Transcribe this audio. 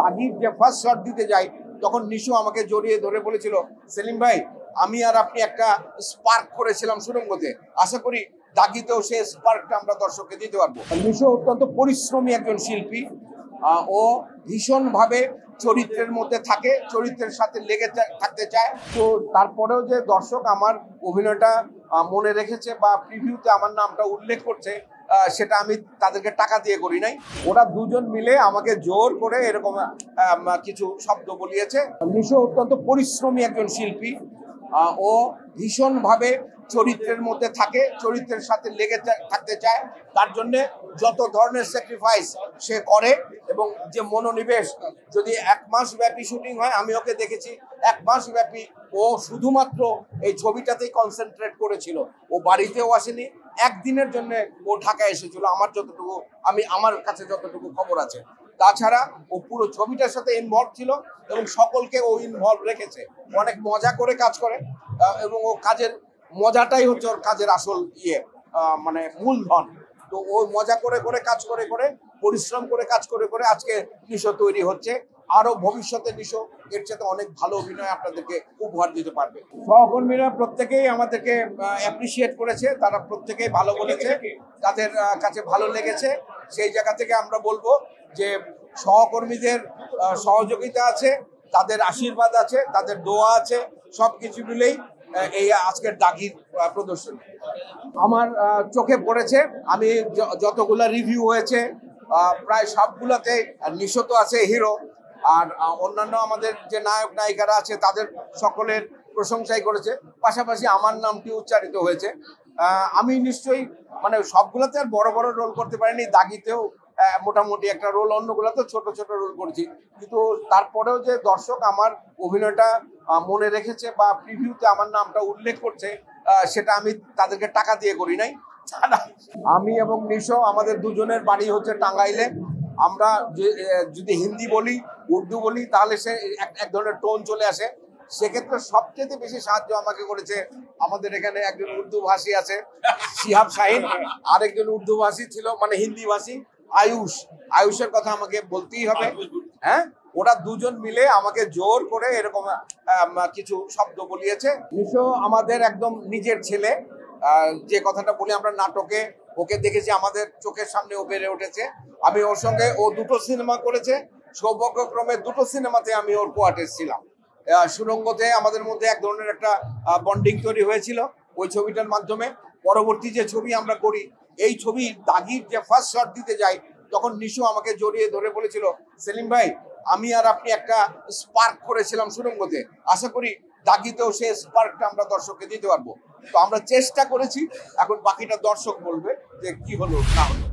দাগির যে first shot দিতে যাই তখন নিশো আমাকে জড়িয়ে ধরে বলেছিল, সেলিম ভাই আমি আর আপনি একটা স্পার্ক করেছিলাম সুড়ঙ্গতে, আশা করি দাগিতেও সেই স্পার্কটা আমরা দর্শককে দিতে পারবো। নিশো অত্যন্ত পরিশ্রমী একজন শিল্পী, ও ভীষণভাবে চরিত্রের মধ্যে থাকে, চরিত্রের সাথে লেগে থাকতে চায়। তো তারপরেও যে দর্শক আমার অভিনয়টা মনে রেখেছে বা প্রিভিউতে আমার নামটা উল্লেখ করছে, সেটা আমি তাদেরকে টাকা দিয়ে করি নাই। ওরা দুজন মিলে আমাকে জোর করে এরকম কিছু শব্দ বলিয়েছে। নিশো অত্যন্ত পরিশ্রমী একজন শিল্পী, ও ভীষণভাবে চরিত্রের মধ্যে থাকে, চরিত্রের সাথে লেগে থাকতে চায়। তার জন্য যত ধরনের স্যাক্রিফাইস সে করে, এবং যে মনোনিবেশ, যদি 1 মাস ব্যাপী শুটিং হয়, আমি ওকে দেখেছি 1 মাস ব্যাপী ও শুধুমাত্র এই ছবিটাতেই কনসেন্ট্রেট করেছিল। ও বাড়িতেও আসেনি, একদিনের জন্য ও ঢাকায় এসেছিল আমার কাছে যতটুকু খবর আছে। তাছাড়া ও পুরো ছবিটার সাথে ইনভলভ ছিল এবং সকলকে ও ইনভলভ রেখেছে। অনেক মজা করে কাজ করে, এবং ও কাজের মজাটাই হচ্ছে ওর কাজের আসল মানে মূলধন। তো ও মজা করে কাজ করে পরিশ্রম করে কাজ করে আজকে নিশো তৈরি হচ্ছে। আরো ভবিষ্যতে নিশো এর চেয়ে অনেক ভালো অভিনয় আপনাদেরকে উপহার দিতে পারবে। সহকর্মীরা প্রত্যেকেই আমাদেরকে অ্যাপ্রিসিয়েট করেছে, তারা প্রত্যেকেই ভালো বলেছে, তাদের কাছে ভালো লেগেছে। সেই জায়গা থেকে আমরা বলবো যে সহকর্মীদের সহযোগিতা আছে, তাদের আশীর্বাদ আছে, তাদের দোয়া আছে, সবকিছু মিলেই এই আজকের দাগির প্রদর্শনী আমার চোখে পড়েছে। আমি যতগুলা রিভিউ হয়েছে প্রায় সবগুলোতে নিশো তো আছে হিরো, আর অন্যান্য আমাদের যে নায়ক নায়িকারা আছে তাদের সকলের প্রশংসাই করেছে, পাশাপাশি আমার নামটি উচ্চারিত হয়েছে। আমি নিশ্চয়ই মানে সবগুলোতে আর বড় বড় রোল করতে পারিনি, দাগিতেও মোটামুটি একটা রোল, অন্যগুলো তো ছোট ছোট রোল করেছি, কিন্তু তারপরেও যে দর্শক আমার অভিনয়টা মনে রেখেছে বা প্রিভিউতে আমার নামটা উল্লেখ করছে, সেটা আমি তাদেরকে টাকা দিয়ে করি নাই। আমি এবং নিশো আমাদের দুজনের বাড়ি হচ্ছে টাঙ্গাইলে। আমরা যদি হিন্দি বলি, উর্দু বলি, তাহলে সে এক ধরনের টোন চলে আসে। সেক্ষেত্রে সবচেয়ে বেশি সাহায্য আমাকে করেছে আমাদের এখানে একজন উর্দু ভাষী আছে, শিহাব শাহিন, আরেকজন উর্দু ভাষী ছিল মানে হিন্দি ভাষী আয়ুষের কথা আমাকে বলতেই হবে। হ্যাঁ, ওরা দুজন মিলে আমাকে জোর করে এরকম কিছু শব্দ বলিয়েছে। নিশো আমাদের একদম নিজের ছেলে, যে কথাটা বলি আমরা নাটকে ওকে দেখেছি, আমাদের চোখের সামনে ও বেড়ে উঠেছে। আমি ওর সঙ্গে, ও 2টো সিনেমা করেছে, সৌভাগ্যক্রমে 2টো সিনেমাতে আমি ওর কোয়ার্টার ছিলাম। সুড়ঙ্গতে আমাদের মধ্যে এক ধরনের একটা বন্ডিং তৈরি হয়েছিল ওই ছবিটার মাধ্যমে। পরবর্তী যে ছবি আমরা করি, এই ছবি দাগির যে ফার্স্ট শট দিতে যাই তখন নিশো আমাকে জড়িয়ে ধরে বলেছিল, সেলিম ভাই আমি আর আপনি একটা স্পার্ক করেছিলাম সুড়ঙ্গতে, আশা করি দাগিতেও সেই স্পার্কটা আমরা দর্শককে দিতে পারবো। তো আমরা চেষ্টা করেছি, এখন বাকিটা দর্শক বলবে যে কি হলো না হলো।